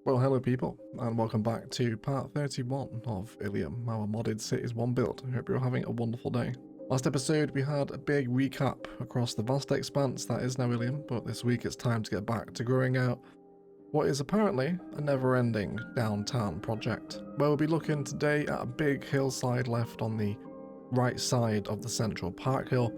Well, hello people, and welcome back to part 31 of Illium, our modded Cities 1 build. I hope you're having a wonderful day. Last episode we had a big recap across the vast expanse that is now Illium, but this week it's time to get back to growing out what is apparently a never-ending downtown project, where we'll be looking today at a big hillside left on the right side of the central park hill,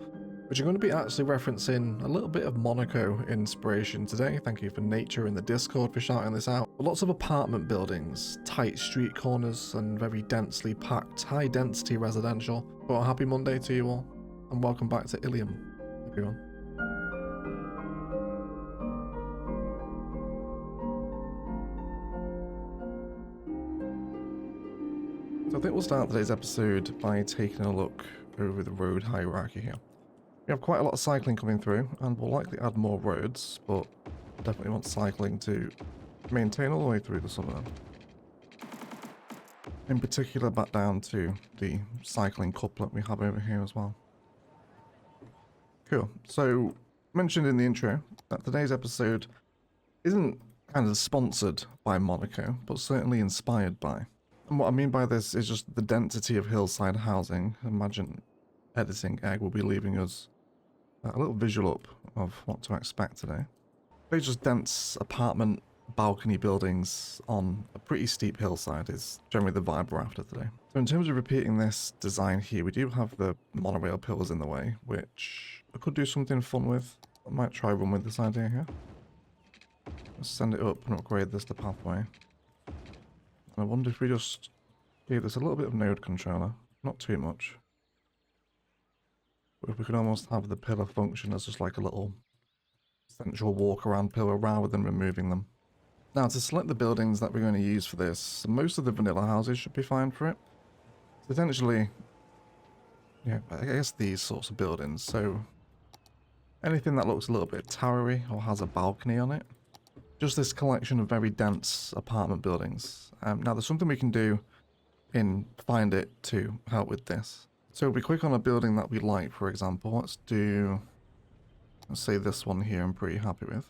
which are going to be actually referencing a little bit of Monaco inspiration today. Thank you for Nature in the Discord for shouting this out. Lots of apartment buildings, tight street corners, and very densely packed, high density residential. But a happy Monday to you all, and welcome back to Illium, everyone. So I think we'll start today's episode by taking a look over the road hierarchy here. We have quite a lot of cycling coming through, and we'll likely add more roads, but definitely want cycling to maintain all the way through the suburb. In particular, back down to the cycling couplet we have over here as well. Cool. So, mentioned in the intro that today's episode isn't kind of sponsored by Monaco, but certainly inspired by. And what I mean by this is just the density of hillside housing. Imagine editing egg will be leaving us a little visual up of what to expect today. They just dense apartment balcony buildings on a pretty steep hillside is generally the vibe we're after today. So in terms of repeating this design here, we do have the monorail pillars in the way, which I could do something fun with. I might try run with this idea here. Let's send it up and upgrade this to pathway. And I wonder if we just give this a little bit of node controller, not too much. If we could almost have the pillar function as just like a little central walk around pillar rather than removing them. Now to select the buildings that we're going to use for this, most of the vanilla houses should be fine for it. So essentially, yeah, I guess these sorts of buildings. So anything that looks a little bit towery or has a balcony on it. Just this collection of very dense apartment buildings. Now there's something we can do in Find It to help with this. So if we click on a building that we like, for example, let's say this one here I'm pretty happy with.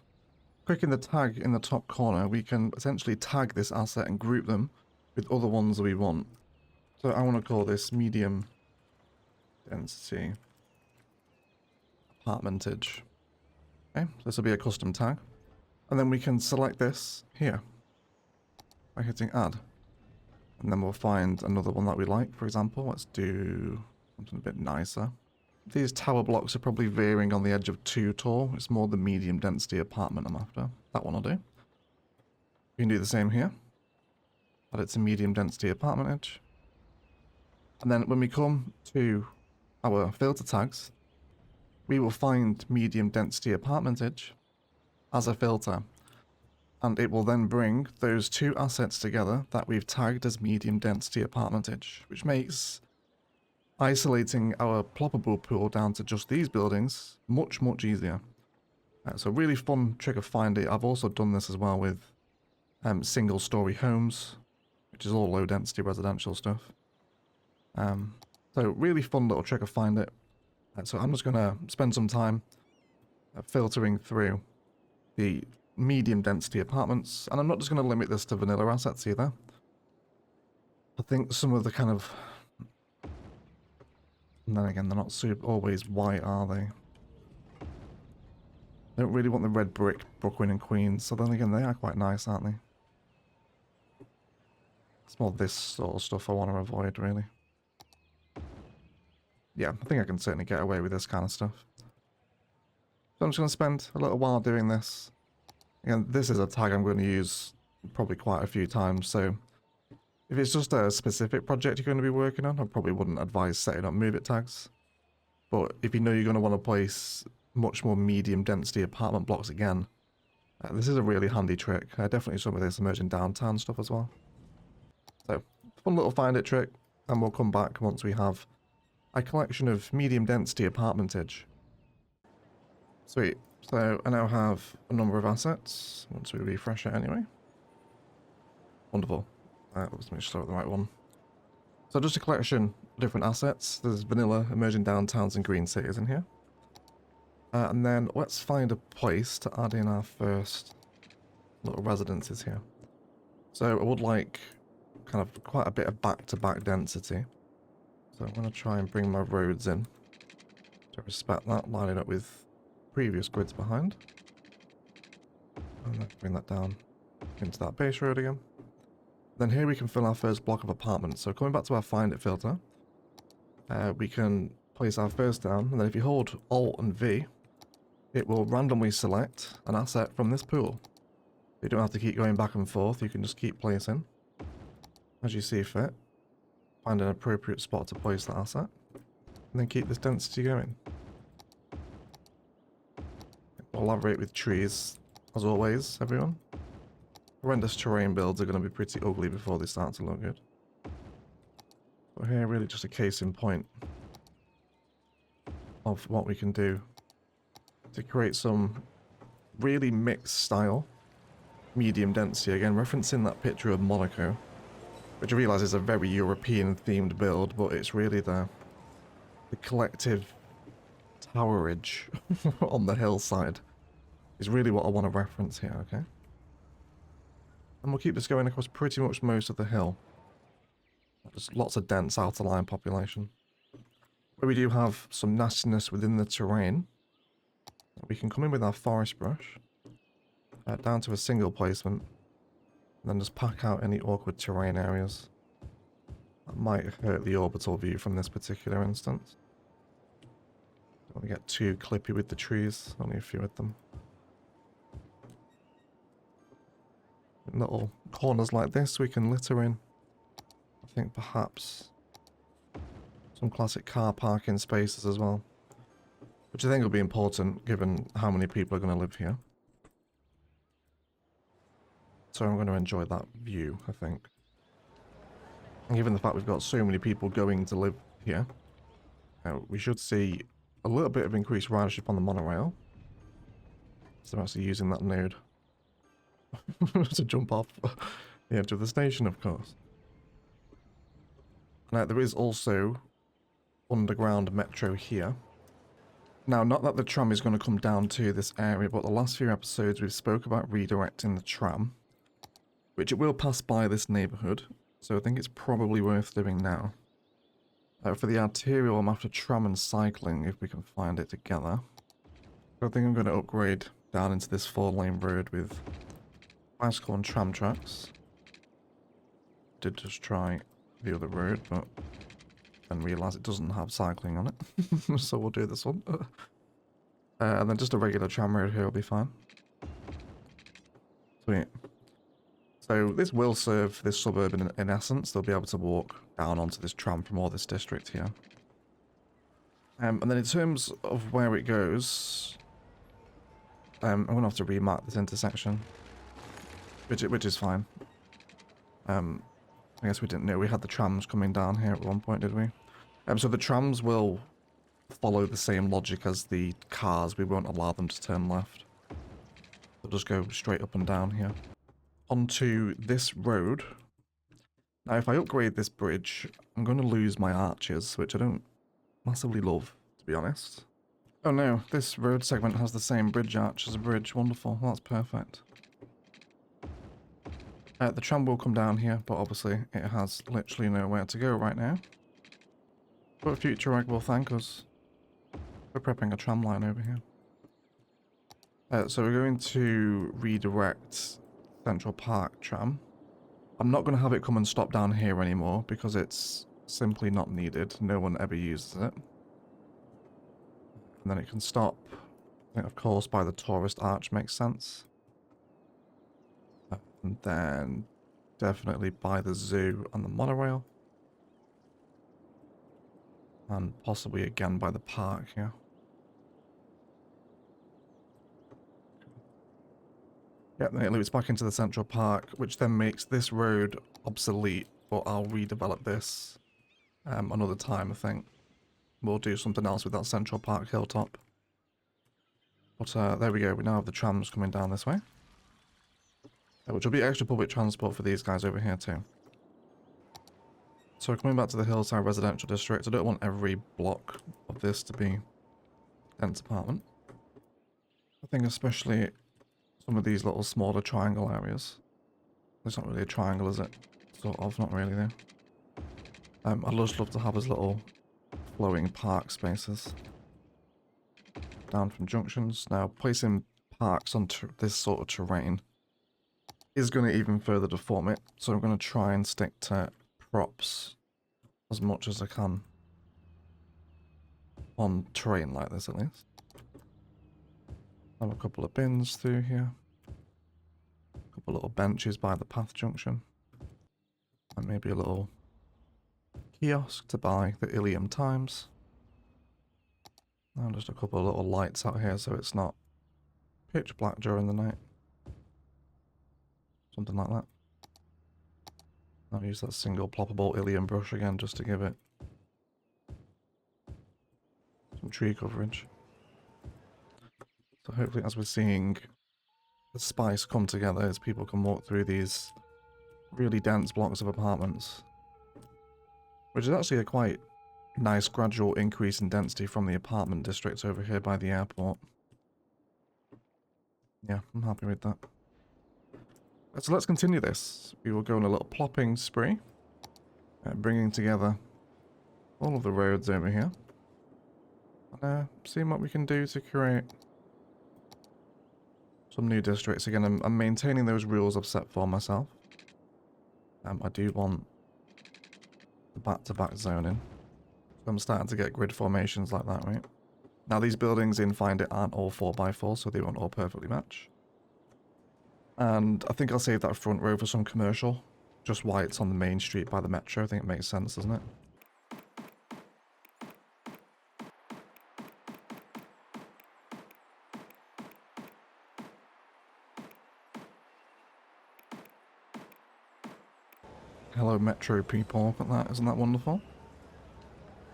Clicking the tag in the top corner, we can essentially tag this asset and group them with other ones that we want. So I want to call this medium density apartmentage. Okay, so this will be a custom tag. And then we can select this here by hitting add. And then we'll find another one that we like, for example. Let's do something a bit nicer. These tower blocks are probably veering on the edge of too tall. It's more the medium density apartment I'm after. That one will do. We can do the same here. But it's a medium density apartment edge. And then when we come to our filter tags, we will find medium density apartment edge as a filter. And it will then bring those two assets together that we've tagged as medium density apartment edge, which makes isolating our ploppable pool down to just these buildings much easier. So really fun trick of Find It. I've also done this as well with single story homes, which is all low density residential stuff. So really fun little trick of Find It. So I'm just going to spend some time filtering through the medium density apartments, and I'm not just going to limit this to vanilla assets either. I think some of the kind of, and then again, they're not super always white, are they? I don't really want the red brick Brooklyn and Queens, so then again, they are quite nice, aren't they? It's more this sort of stuff I want to avoid, really. Yeah, I think I can certainly get away with this kind of stuff. So I'm just going to spend a little while doing this. Again, this is a tag I'm going to use probably quite a few times, so if it's just a specific project you're going to be working on, I probably wouldn't advise setting up move it tags. But if you know you're going to want to place much more medium density apartment blocks again, this is a really handy trick. Definitely some of this emerging downtown stuff as well. So, fun little Find It trick, and we'll come back once we have a collection of medium density apartmentage. Sweet. So I now have a number of assets, once we refresh it anyway. Wonderful. Let's make sure I got the right one. So just a collection of different assets. There's vanilla, emerging downtowns and green cities in here. And then let's find a place to add in our first little residences here. So I would like kind of quite a bit of back-to-back density. So I'm going to try and bring my roads in to respect that, line it up with previous grids behind. And then bring that down into that base road again. Then here we can fill our first block of apartments. So coming back to our find it filter, we can place our first down, and then if you hold Alt and V, it will randomly select an asset from this pool. You don't have to keep going back and forth, you can just keep placing as you see fit. Find an appropriate spot to place that asset, and then keep this density going. We'll elaborate with trees, as always, everyone. Horrendous terrain builds are going to be pretty ugly before they start to look good. But here, really just a case in point of what we can do to create some really mixed style, medium density. Again, referencing that picture of Monaco, which I realise is a very European themed build, but it's really the collective towerage on the hillside is really what I want to reference here, okay? And we'll keep this going across pretty much most of the hill. Just lots of dense outer line population. Where we do have some nastiness within the terrain, we can come in with our forest brush, down to a single placement, and then just pack out any awkward terrain areas that might hurt the orbital view from this particular instance. Don't want to get too clippy with the trees, only a few of them. In little corners like this we can litter in, I think perhaps some classic car parking spaces as well, which I think will be important given how many people are going to live here. So I'm going to enjoy that view, I think. And given the fact we've got so many people going to live here, we should see a little bit of increased ridership on the monorail. So I'm actually using that node to jump off the edge of the station, of course. Now, there is also underground metro here. Now, not that the tram is going to come down to this area, but the last few episodes we've spoke about redirecting the tram, which it will pass by this neighbourhood, so I think it's probably worth doing now. For the arterial, I'm after tram and cycling, if we can find it together. So I think I'm going to upgrade down into this 4-lane road with bicycle and tram tracks. Did just try the other road, but then realise it doesn't have cycling on it. So we'll do this one. And then just a regular tram road here will be fine. Sweet. So this will serve this suburb in essence. They'll be able to walk down onto this tram from all this district here. And then in terms of where it goes, I'm going to have to remark this intersection, which is fine. I guess we didn't know we had the trams coming down here at one point, did we? So the trams will follow the same logic as the cars. We won't allow them to turn left. They'll just go straight up and down here. Onto this road. Now, if I upgrade this bridge, I'm going to lose my arches, which I don't massively love, to be honest. Oh no, this road segment has the same bridge arch as a bridge. Wonderful, that's perfect. The tram will come down here, but obviously it has literally nowhere to go right now. But future egg will thank us for prepping a tram line over here. So we're going to redirect Central Park tram. I'm not going to have it come and stop down here anymore because it's simply not needed. No one ever uses it. And then it can stop, I think, of course, by the tourist arch, makes sense. And then definitely by the zoo and the monorail. And possibly again by the park, yeah. Yep, then it loops back into the Central Park, which then makes this road obsolete, but I'll redevelop this another time, I think. We'll do something else with that Central Park hilltop. But there we go, we now have the trams coming down this way. Which will be extra public transport for these guys over here too. So coming back to the Hillside residential district, I don't want every block of this to be dense apartment. I think especially some of these little smaller triangle areas. It's not really a triangle, is it? Sort of, not really though. I'd just love to have his little flowing park spaces. Down from junctions. Now, placing parks on this sort of terrain is going to even further deform it. So I'm going to try and stick to props as much as I can. On terrain like this, at least. Have a couple of bins through here. A couple of little benches by the path junction. And maybe a little kiosk to buy the Illium times. And just a couple of little lights out here so it's not pitch black during the night. Something like that. I'll use that single ploppable Illium brush again just to give it some tree coverage. So hopefully as we're seeing the spice come together as people can walk through these really dense blocks of apartments. Which is actually a quite nice gradual increase in density from the apartment district over here by the airport. Yeah, I'm happy with that. So let's continue this. We will go on a little plopping spree. Bringing together all of the roads over here. And seeing what we can do to create some new districts. Again, I'm maintaining those rules I've set for myself. I do want the back-to-back zoning. So I'm starting to get grid formations like that, right? Now these buildings in Find It aren't all 4x4, so they won't all perfectly match. And I think I'll save that front row for some commercial. Just why it's on the main street by the metro. I think it makes sense, doesn't it? Hello metro people, look at that, isn't that wonderful?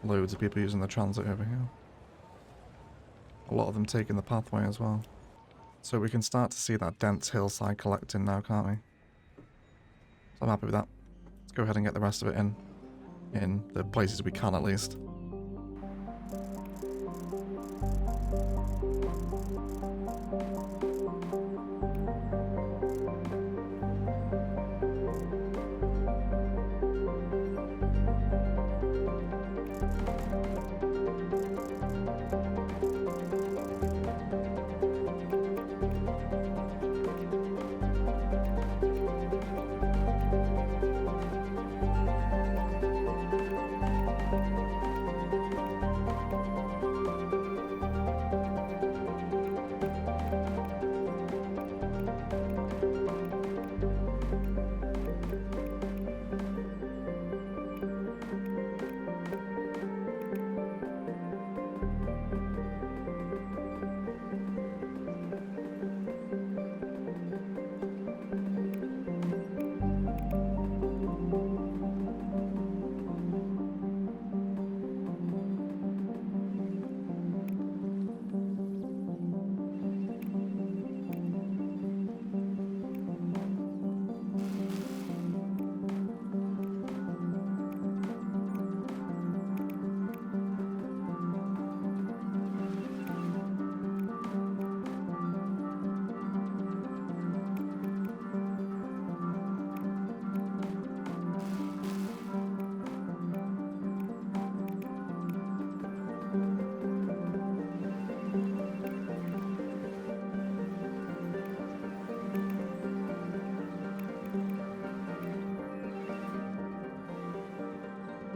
Loads of people using the transit over here. A lot of them taking the pathway as well. So we can start to see that dense hillside collecting now, can't we? So I'm happy with that. Let's go ahead and get the rest of it in the places we can at least.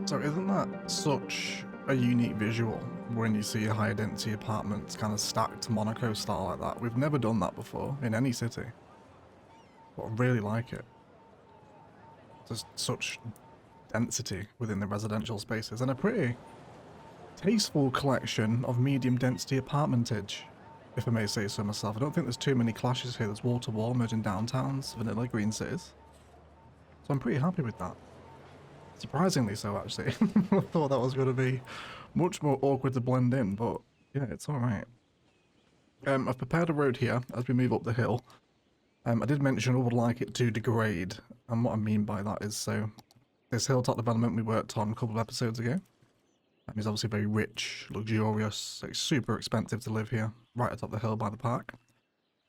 So isn't that such a unique visual when you see high density apartments kind of stacked Monaco style like that? We've never done that before in any city. But I really like it. There's such density within the residential spaces and a pretty tasteful collection of medium density apartmentage, if I may say so myself. I don't think there's too many clashes here. There's wall to wall merging downtowns, vanilla green cities. So I'm pretty happy with that. Surprisingly so, actually. I thought that was going to be much more awkward to blend in, but yeah, it's alright. I've prepared a road here as we move up the hill. I did mention I would like it to degrade, and what I mean by that is, so this hilltop development we worked on a couple of episodes ago. It's obviously very rich, luxurious, it's super expensive to live here, right atop the hill by the park,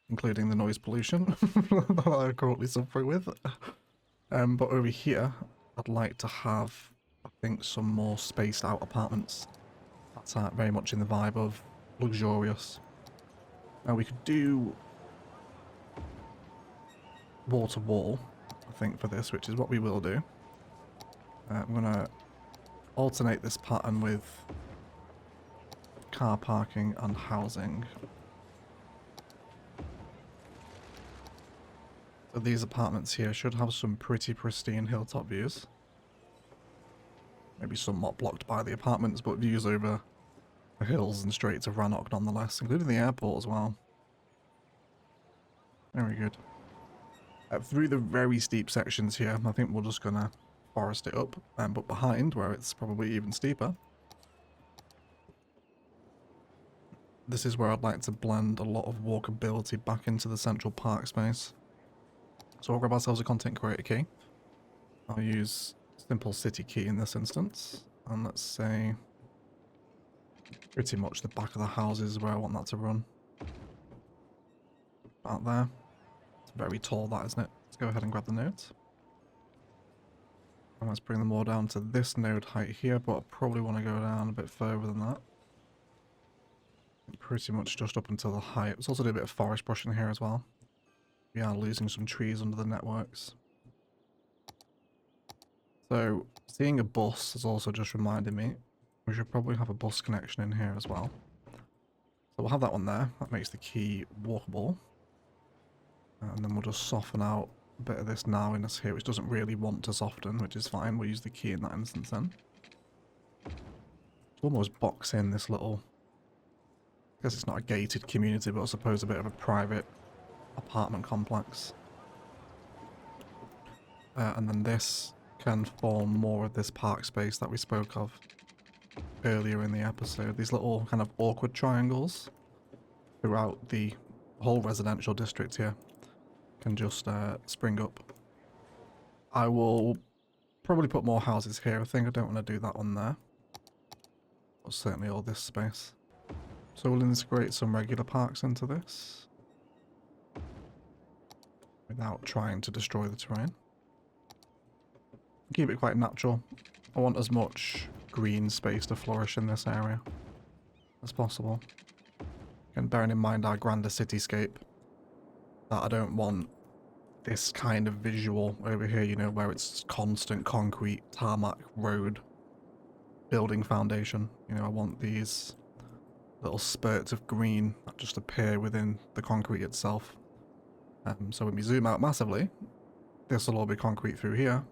including the noise pollution that I'm currently suffering with. But over here, I'd like to have, I think, some more spaced out apartments. That's very much in the vibe of luxurious. Now we could do wall to wall, I think, for this, which is what we will do. I'm going to alternate this pattern with car parking and housing. So these apartments here should have some pretty pristine hilltop views. Maybe somewhat blocked by the apartments, but views over the hills and straits of Rannoch nonetheless, including the airport as well. Very good. Through the very steep sections here, I think we're just going to forest it up, but behind, where it's probably even steeper, this is where I'd like to blend a lot of walkability back into the central park space. So we'll grab ourselves a content creator key. I'll use simple city key in this instance, and let's say pretty much the back of the houses where I want that to run. About there. It's very tall, that, isn't it? Let's go ahead and grab the nodes. And let's bring them all down to this node height here, but I probably want to go down a bit further than that. Pretty much just up until the height. Let's also do a bit of forest brushing here as well. We are losing some trees under the networks. So, seeing a bus has also just reminded me we should probably have a bus connection in here as well. So we'll have that one there. That makes the key walkable. And then we'll just soften out a bit of this narrowness here, which doesn't really want to soften, which is fine. We'll use the key in that instance then. Almost box in this little... I guess it's not a gated community, but I suppose a bit of a private apartment complex. And then this can form more of this park space that we spoke of earlier in the episode. These little kind of awkward triangles throughout the whole residential district here can just spring up. I will probably put more houses here. I think I don't want to do that one there. But certainly all this space. So we'll integrate some regular parks into this without trying to destroy the terrain. Keep it quite natural. I want as much green space to flourish in this area as possible. And bearing in mind our grander cityscape, that I don't want this kind of visual over here, you know, where it's constant concrete, tarmac, road, building foundation. You know, I want these little spurts of green that just appear within the concrete itself. So when we zoom out massively, this will all be concrete through here,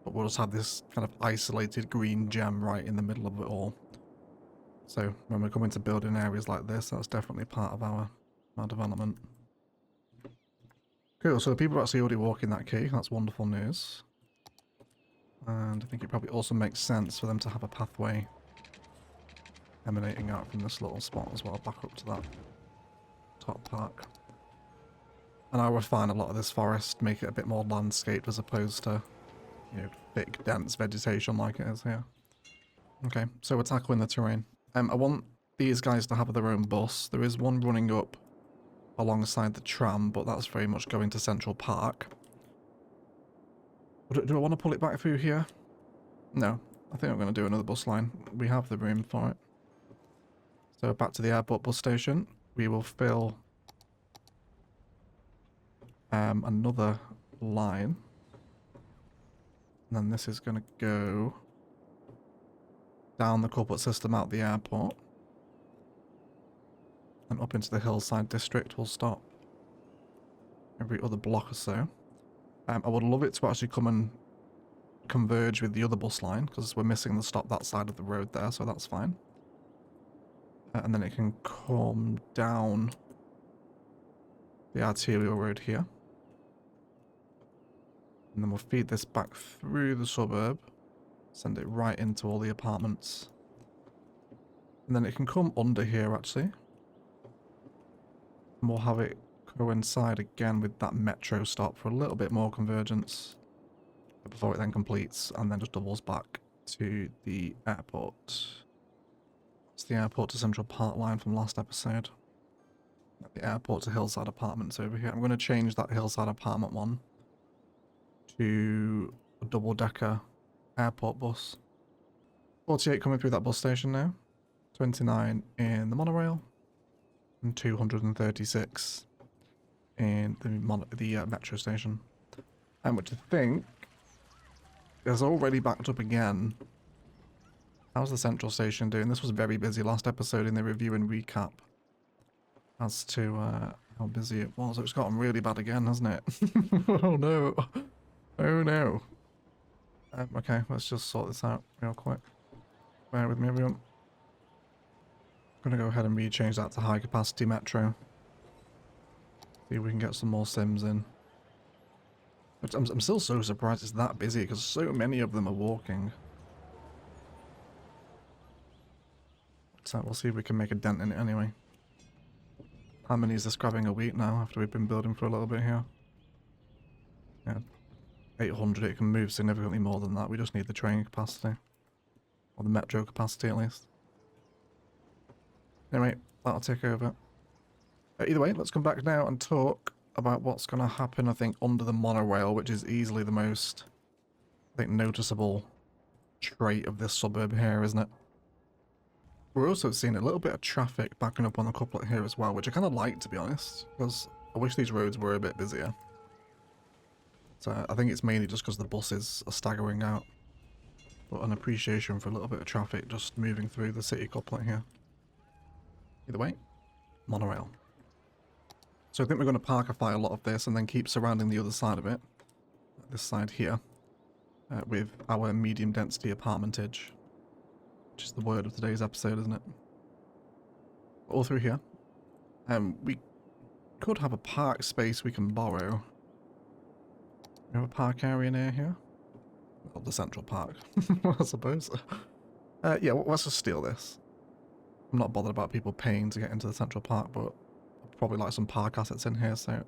but we'll just have this kind of isolated green gem right in the middle of it all. So when we come into building areas like this, that's definitely part of our development. Cool, so people are actually already walking that key. That's wonderful news. And I think it probably also makes sense for them to have a pathway emanating out from this little spot as well, back up to that top park. And I'll refine a lot of this forest, make it a bit more landscaped as opposed to, you know, thick, dense vegetation like it is here. Okay, so we're tackling the terrain. I want these guys to have their own bus. There is one running up alongside the tram, but that's very much going to Central Park. Do I want to pull it back through here? No, I think I'm going to do another bus line. We have the room for it. So back to the airport bus station. We will fill another line. And then this is going to go down the corporate system out the airport. And up into the Hillside district. We'll stop every other block or so. I would love it to actually come and converge with the other bus line, because we're missing the stop that side of the road there, so that's fine. And then it can come down the arterial road here. And then we'll feed this back through the suburb, send it right into all the apartments. And then it can come under here, actually. And we'll have it coincide again with that metro stop for a little bit more convergence before it then completes and then just doubles back to the airport. It's the airport to Central Park line from last episode. The airport to Hillside apartments over here. I'm going to change that Hillside apartment one to a double-decker airport bus. 48 coming through that bus station now. 29 in the monorail. And 236 in the metro station. And which I think is already backed up again. How's the central station doing? This was very busy last episode in the review and recap as to how busy it was. It's gotten really bad again, hasn't it? Oh no. Oh no. Okay, let's just sort this out real quick. Bear with me, everyone. I'm going to go ahead and rechange that to high capacity metro. See if we can get some more sims in. But I'm still so surprised it's that busy because so many of them are walking. So we'll see if we can make a dent in it anyway. How many is this grabbing a week now after we've been building for a little bit here? Yeah. 800, it can move significantly more than that. We just need the train capacity. Or the metro capacity at least. Anyway, that'll take over. Either way, let's come back now and talk about what's going to happen, I think, under the monorail, which is easily the most, I think, noticeable trait of this suburb here, isn't it? We're also seeing a little bit of traffic backing up on the couplet here as well, which I kind of like, to be honest, because I wish these roads were a bit busier. So I think it's mainly just because the buses are staggering out. But an appreciation for a little bit of traffic just moving through the city couplet here. Either way, monorail. So I think we're going to parkify a lot of this and then keep surrounding the other side of it. This side here. With our medium density apartmentage. Which is the word of today's episode, isn't it? All through here. We could have a park space we can borrow. We have a park area near here. Well, the central park, I suppose. Yeah, let's just steal this. I'm not bothered about people paying to get into the central park, but I'd probably like some park assets in here, so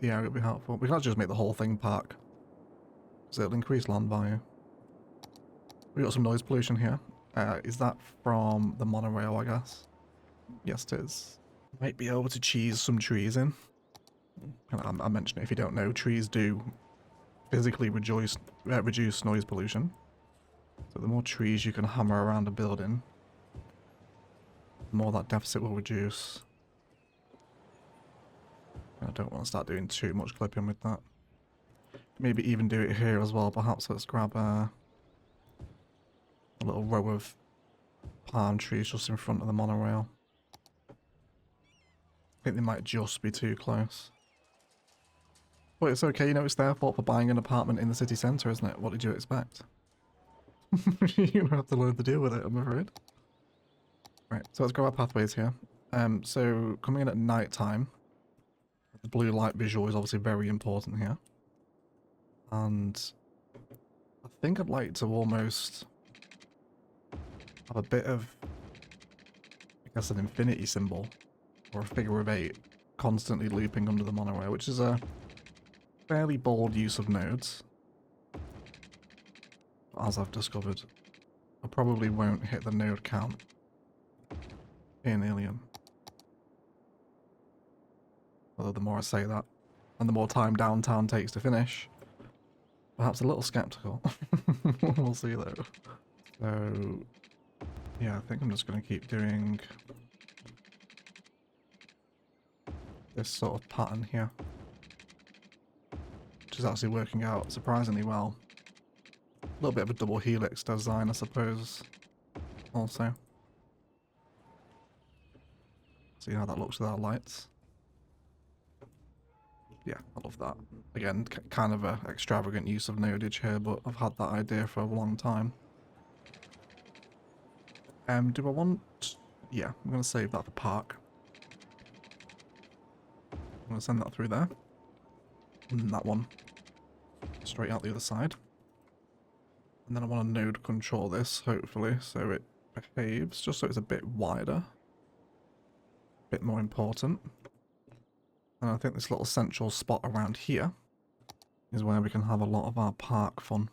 the area would be helpful. We can actually just make the whole thing park, so it'll increase land value. We got some noise pollution here. Is that from the monorail, I guess? Yes, it is. Might be able to cheese some trees in. I mentioned it if you don't know, trees do physically reduce noise pollution. So the more trees you can hammer around a building, the more that deficit will reduce. I don't want to start doing too much clipping with that. Maybe even do it here as well. Perhaps let's grab a little row of palm trees just in front of the monorail. I think they might just be too close. But it's okay, you know, it's their fault for buying an apartment in the city centre, isn't it? What did you expect? You're going to have to learn to deal with it, I'm afraid. Right, so let's go our pathways here. So coming in at night time, the blue light visual is obviously very important here. And I think I'd like to almost have a bit of, I guess, an infinity symbol or a figure of 8 constantly looping under the monorail, which is a fairly bold use of nodes. As I've discovered, I probably won't hit the node count in Illium. Although the more I say that, and the more time downtown takes to finish, perhaps a little skeptical. We'll see though. So, yeah, I think I'm just going to keep doing this sort of pattern here, which is actually working out surprisingly well. A little bit of a double helix design, I suppose, also. See how that looks with our lights. Yeah, I love that. Again, kind of a extravagant use of nodage here, but I've had that idea for a long time. Do I want... Yeah, I'm going to save that for park. I'm going to send that through there. And that one straight out the other side. And then I want to node control this, hopefully, so it behaves just so it's a bit wider. A bit more important. And I think this little central spot around here is where we can have a lot of our park fun.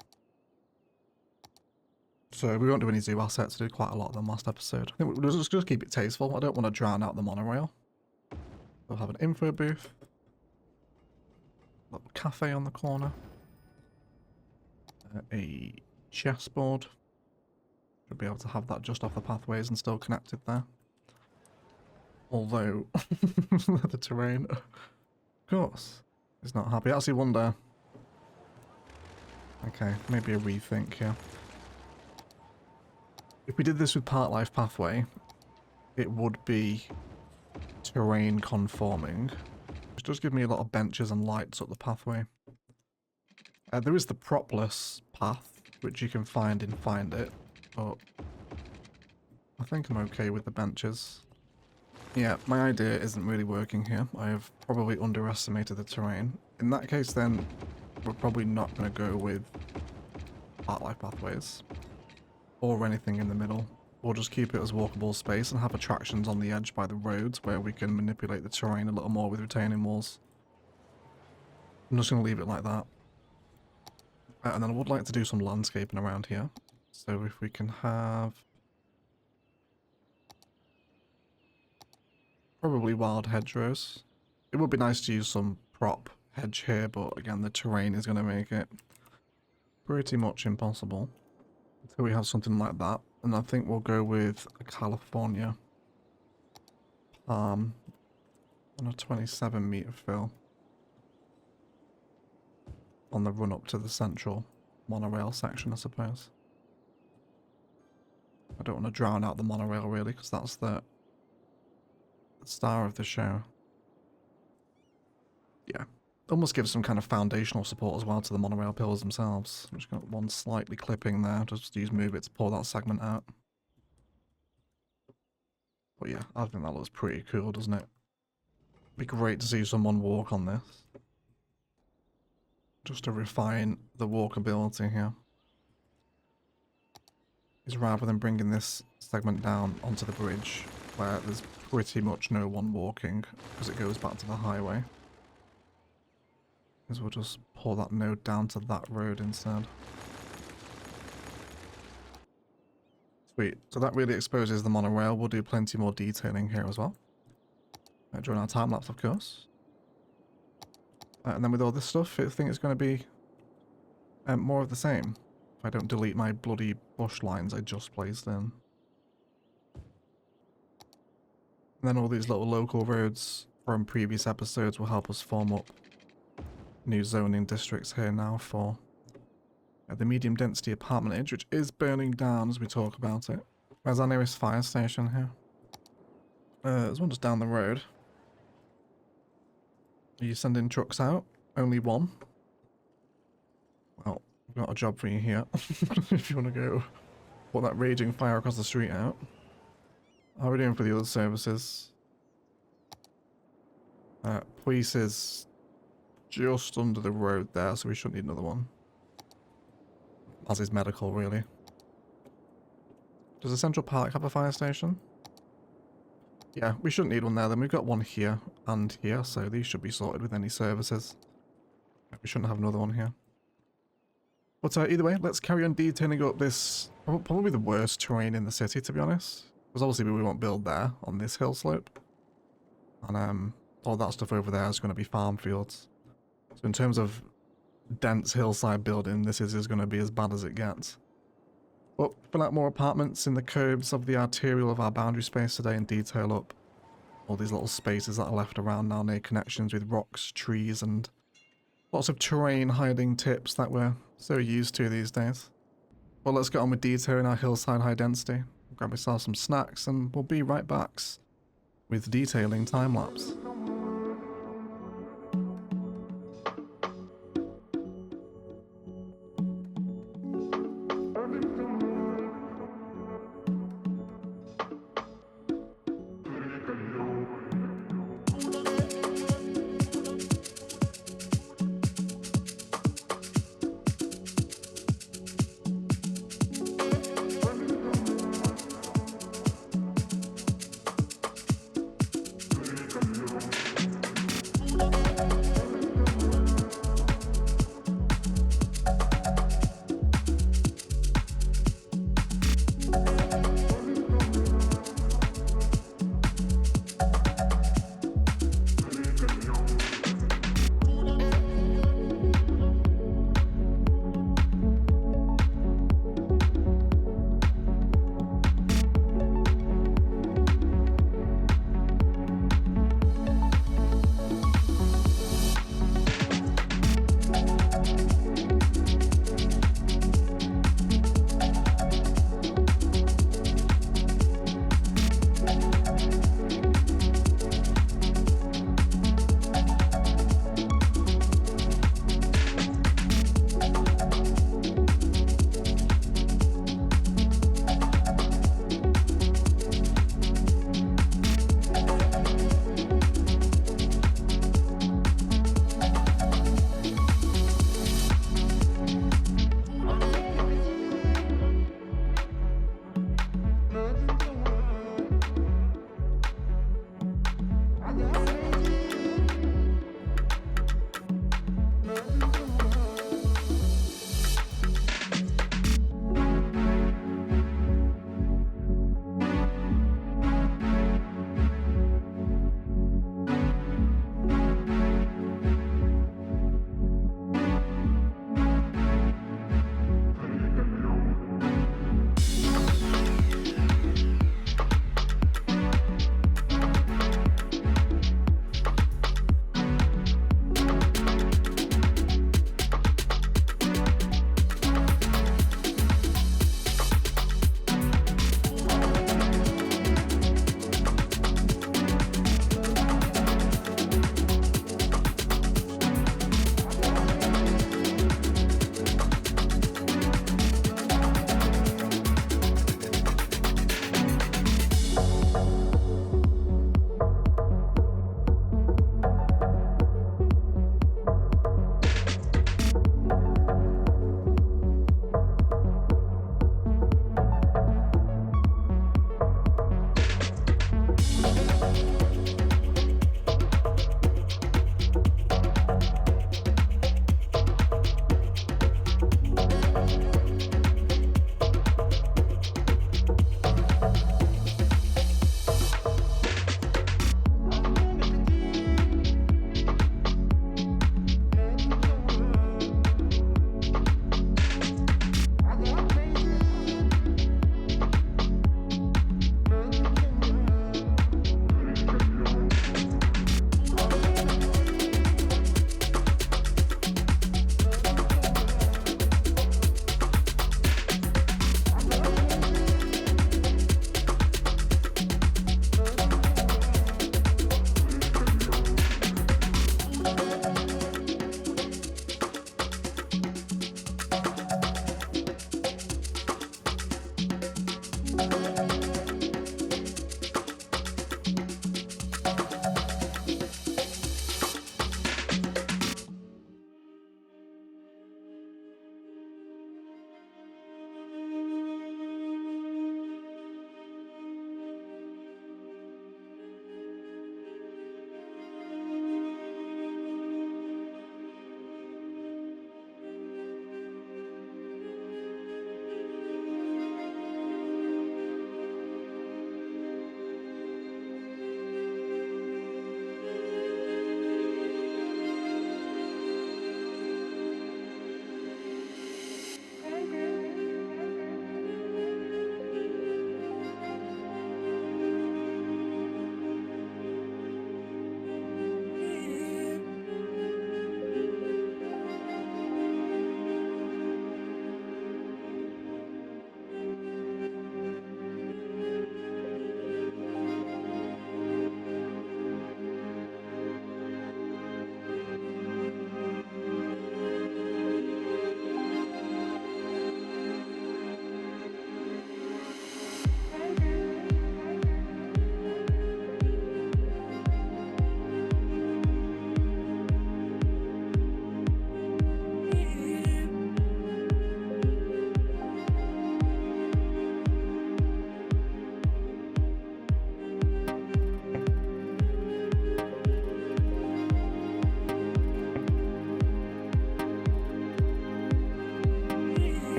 So we won't do any zoo assets, we did quite a lot of them last episode. I think we'll just keep it tasteful. I don't want to drown out the monorail. We'll have an info booth. A little cafe on the corner. a chessboard. Should be able to have that just off the pathways and still connected there. Although, the terrain, of course, is not happy. I actually wonder... Okay, maybe a rethink here. If we did this with part life pathway, it would be terrain conforming, which does give me a lot of benches and lights up the pathway. There is the propless path, which you can find in Find It, but I think I'm okay with the benches. Yeah, my idea isn't really working here. I have probably underestimated the terrain. In that case, then, we're probably not going to go with part life pathways or anything in the middle. We'll just keep it as walkable space and have attractions on the edge by the roads where we can manipulate the terrain a little more with retaining walls. I'm just going to leave it like that. And then I would like to do some landscaping around here. So if we can have... probably wild hedgerows. It would be nice to use some prop hedge here, but again, the terrain is going to make it pretty much impossible until we have something like that. And I think we'll go with a California palm on a 27-meter fill on the run up to the central monorail section, I suppose. I don't want to drown out the monorail really, because that's the star of the show. Yeah. Almost gives some kind of foundational support as well to the monorail pillars themselves. I'm just got one slightly clipping there, just use Move It to pull that segment out. But yeah, I think that looks pretty cool, doesn't it? Be great to see someone walk on this. Just to refine the walkability here. Is rather than bringing this segment down onto the bridge, where there's pretty much no one walking, because it goes back to the highway. Is we'll just pull that node down to that road instead. Sweet. So that really exposes the monorail. We'll do plenty more detailing here as well. During our time lapse, of course. And then with all this stuff, I think it's going to be more of the same. If I don't delete my bloody bush lines I just placed in. And then all these little local roads from previous episodes will help us form up new zoning districts here now for the medium density apartment age, which is burning down as we talk about it. Where's our nearest fire station here? There's one just down the road. Are you sending trucks out? Only one? Well, we've got a job for you here. If you want to go put that raging fire across the street out. How are we doing for the other services? Police is just under the road there, so we shouldn't need another one. As is medical, really. Does the Central Park have a fire station? Yeah, we shouldn't need one there then. We've got one here and here, so these should be sorted with any services. We shouldn't have another one here. But either way, let's carry on detailing up this, probably the worst terrain in the city, to be honest. Because obviously we won't build there, on this hill slope. And all that stuff over there is going to be farm fields. So in terms of dense hillside building, this is going to be as bad as it gets. But fill out more apartments in the coves of the arterial of our boundary space today and detail up all these little spaces that are left around now near connections with rocks, trees, and lots of terrain hiding tips that we're so used to these days. Well, let's get on with detailing our hillside high density. Grab ourselves some snacks and we'll be right back with detailing time-lapse.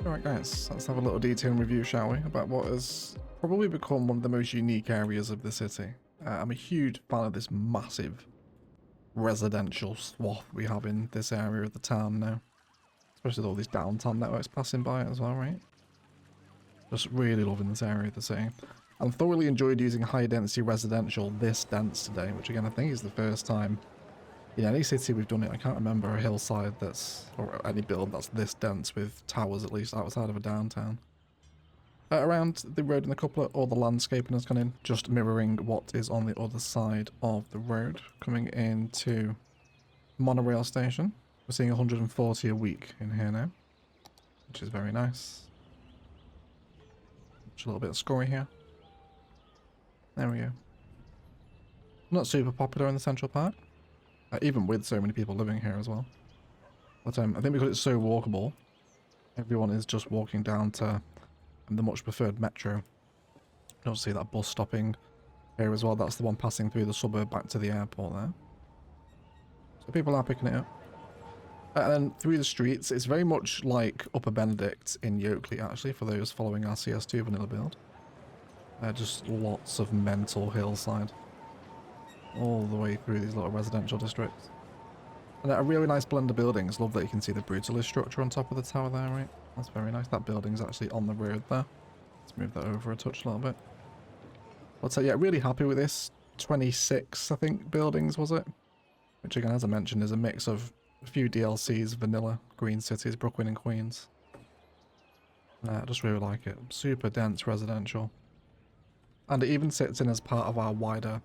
Alright guys, let's have a little detailed review, shall we, about what has probably become one of the most unique areas of the city. I'm a huge fan of this massive residential swath we have in this area of the town now. Especially with all these downtown networks passing by it as well, right? Just really loving this area of the city. I'm thoroughly enjoyed using high density residential this dense today, which again I think is the first time in any city we've done it. I can't remember a hillside that's, or any build that's this dense with towers at least outside of a downtown. Around the road and a couple of other landscaping has gone in, just mirroring what is on the other side of the road. Coming into monorail station, we're seeing 140 a week in here now, which is very nice. Just a little bit of scory here. There we go. Not super popular in the Central Park, even with so many people living here as well. But I think because it's so walkable, everyone is just walking down to the much preferred metro. You don't see that bus stopping here as well. That's the one passing through the suburb back to the airport there. So people are picking it up. And then through the streets, it's very much like Upper Benedict in Yokeley actually, for those following our CS2 vanilla build. Just lots of mental hillside. All the way through these little residential districts. And a really nice blend of buildings. Love that you can see the brutalist structure on top of the tower there, right? That's very nice. That building's actually on the road there. Let's move that over a touch a little bit. But yeah, really happy with this. 26, I think, buildings, was it? Which again, as I mentioned, is a mix of a few DLCs, vanilla, Green Cities, Brooklyn and Queens. I just really like it. Super dense residential. And it even sits in as part of our wider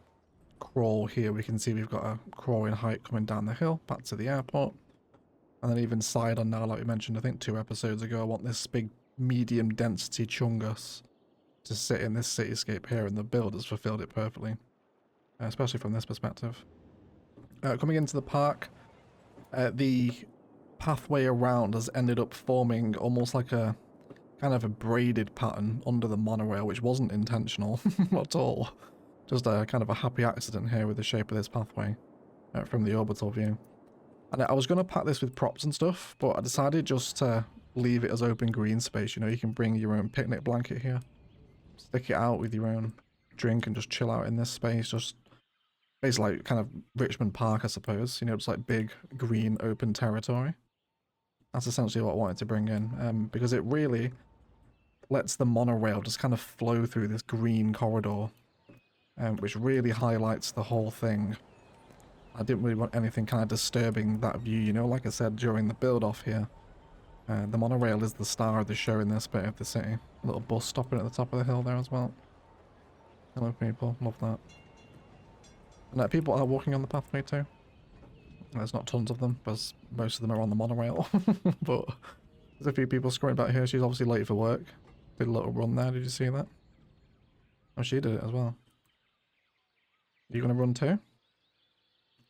crawl here. We can see we've got a crawling height coming down the hill back to the airport. And then even side on now, like we mentioned, I think 2 episodes ago, I want this big medium density chungus to sit in this cityscape here, and the build has fulfilled it perfectly. Especially from this perspective. Coming into the park, the pathway around has ended up forming almost like a kind of a braided pattern under the monorail, which wasn't intentional at all. Just a kind of a happy accident here with the shape of this pathway from the orbital view. And I was going to pack this with props and stuff, but I decided just to leave it as open green space. You know, you can bring your own picnic blanket here, stick it out with your own drink and just chill out in this space. Just basically like kind of Richmond Park, I suppose. You know, just like big green open territory. That's essentially what I wanted to bring in, because it really lets the monorail just kind of flow through this green corridor, which really highlights the whole thing. I didn't really want anything kind of disturbing that view, you know, like I said during the build off here. The monorail is the star of the show in this bit of the city. A little bus stopping at the top of the hill there as well. Hello people, love that. And people are walking on the pathway too. There's not tons of them, because most of them are on the monorail. But there's a few people scurrying back here. She's obviously late for work. Did a little run there, did you see that? Oh, she did it as well. Are you going to run too?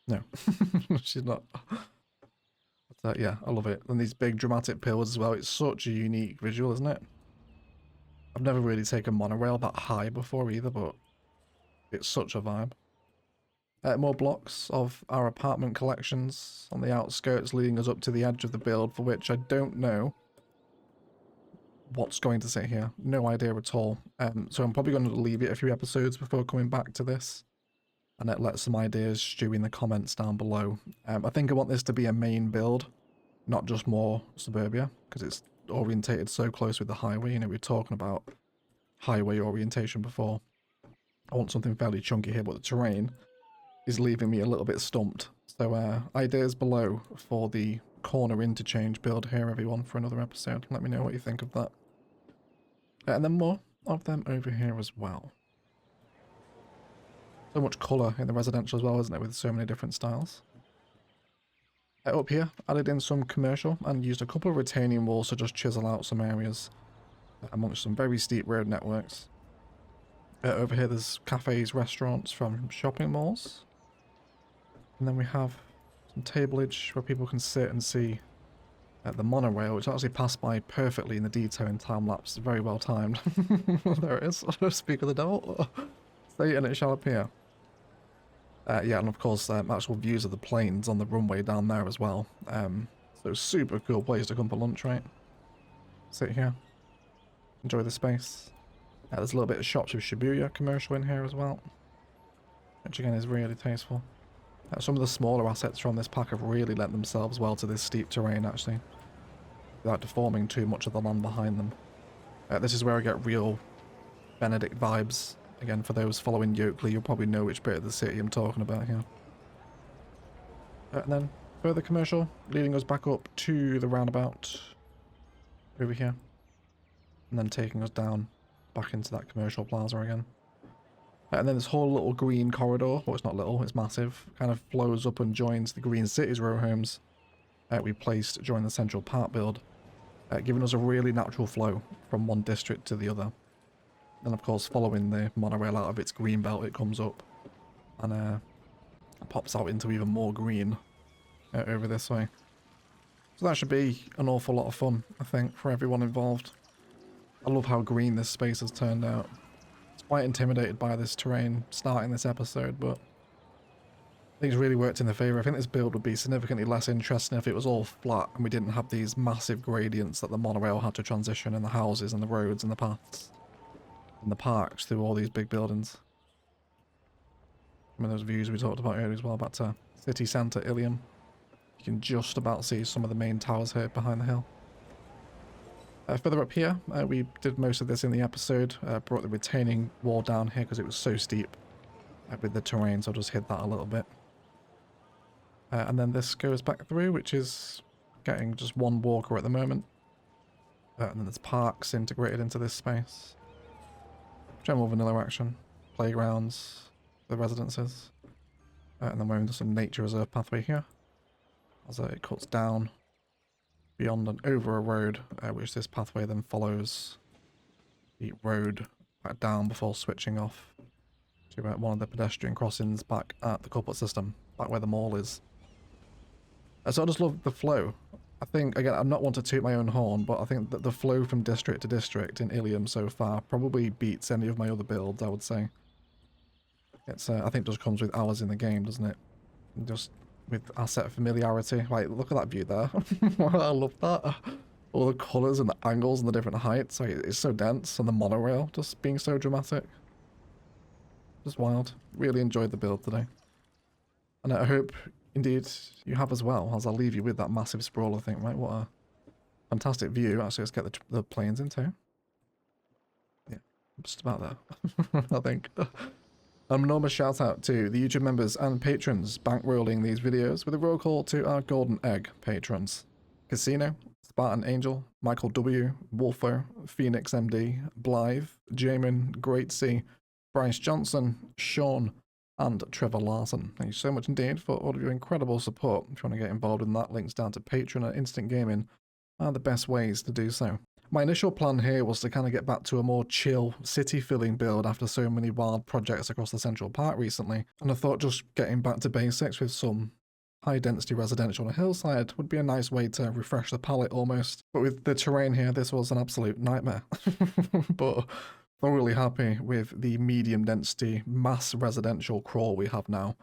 No, she's not. But, yeah, I love it. And these big dramatic pillars as well. It's such a unique visual, isn't it? I've never really taken monorail that high before either, but it's such a vibe. More blocks of our apartment collections on the outskirts leading us up to the edge of the build, for which I don't know what's going to sit here. No idea at all. So I'm probably going to leave it a few episodes before coming back to this. And it lets some ideas stew in the comments down below. I think I want this to be a main build, not just more suburbia, because it's orientated so close with the highway. You know, we were talking about highway orientation before. I want something fairly chunky here, but the terrain is leaving me a little bit stumped. So ideas below for the corner interchange build here, everyone, for another episode. Let me know what you think of that. And then more of them over here as well. So much colour in the residential as well, isn't it, with so many different styles. Up here, added in some commercial and used a couple of retaining walls to just chisel out some areas amongst some very steep road networks. Over here there's cafes, restaurants from shopping malls. And then we have some tableage where people can sit and see the monorail, which actually passed by perfectly in the detail in time-lapse. Very well timed. There it is. Speak of the devil. Stay and it shall appear. Yeah, and of course, actual views of the planes on the runway down there as well. So super cool place to come for lunch, right? sit here, enjoy the space. There's a little bit of Shops with Shibuya commercial in here as well, which again is really tasteful. Some of the smaller assets from this pack have really lent themselves well to this steep terrain actually, without deforming too much of the land behind them. This is where I get real Benedict vibes. Again, for those following Yokeley, you'll probably know which bit of the city I'm talking about here. And then further commercial, leading us back up to the roundabout over here, and then taking us down back into that commercial plaza again. And then this whole little green corridor, well it's not little, it's massive, kind of flows up and joins the Green Cities row homes we placed during the Central Park build, giving us a really natural flow from one district to the other. Then of course following the monorail out of its green belt, it comes up and pops out into even more green over this way. So that should be an awful lot of fun, I think, for everyone involved. I love how green this space has turned out. Quite intimidated by this terrain starting this episode, but I think it's really worked in the favour. I think this build would be significantly less interesting if it was all flat and we didn't have these massive gradients that the monorail had to transition in the houses and the roads and the paths and the parks through all these big buildings. I mean, those views we talked about earlier as well, back to city centre Illium. You can just about see some of the main towers here behind the hill. Further up here, we did most of this in the episode, brought the retaining wall down here because it was so steep with the terrain, so I'll just hit that a little bit. And then this goes back through, which is getting just one walker at the moment. And then there's parks integrated into this space. General vanilla action, playgrounds, the residences. And then we're into some nature reserve pathway here, as it cuts down beyond and over a road, which this pathway then follows the road back down before switching off to one of the pedestrian crossings back at the corporate system, back where the mall is. So I just love the flow. I think, again, I'm not one to toot my own horn, but I think that the flow from district to district in Illium so far probably beats any of my other builds, I would say. It's, I think, just comes with hours in the game, doesn't it? Just with asset familiarity. Like, look at that view there. I love that. All the colours and the angles and the different heights. Like, it's so dense. And the monorail just being so dramatic. Just wild. Really enjoyed the build today. And I hope, indeed, you have as well, as I'll leave you with that massive sprawl, I think. Right, what a fantastic view. Actually, let's get the planes into. Yeah, just about there, I think. An enormous shout out to the YouTube members and patrons bankrolling these videos with a roll call to our Golden Egg patrons. Casino, Spartan Angel, Michael W, Wolfo, Phoenix MD, Blythe, Jamin, Great C, Bryce Johnson, Sean, and Trevor Larson. Thank you so much indeed for all of your incredible support. If you want to get involved in that, links down to Patreon and Instant Gaming are the best ways to do so. My initial plan here was to kind of get back to a more chill, city-filling build after so many wild projects across the Central Park recently, and I thought just getting back to basics with some high-density residential on Hillside would be a nice way to refresh the palette almost. But with the terrain here, this was an absolute nightmare. But thoroughly happy with the medium-density mass residential crawl we have now,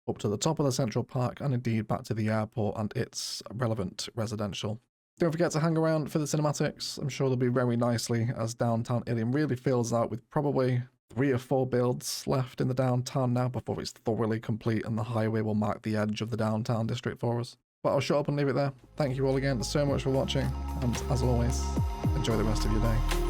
up to the top of the Central Park and indeed back to the airport and its relevant residential. Don't forget to hang around for the cinematics. I'm sure they'll be very nicely as downtown Illium really fills out with probably 3 or 4 builds left in the downtown now before it's thoroughly complete and the highway will mark the edge of the downtown district for us. But I'll shut up and leave it there. Thank you all again so much for watching, and as always, enjoy the rest of your day.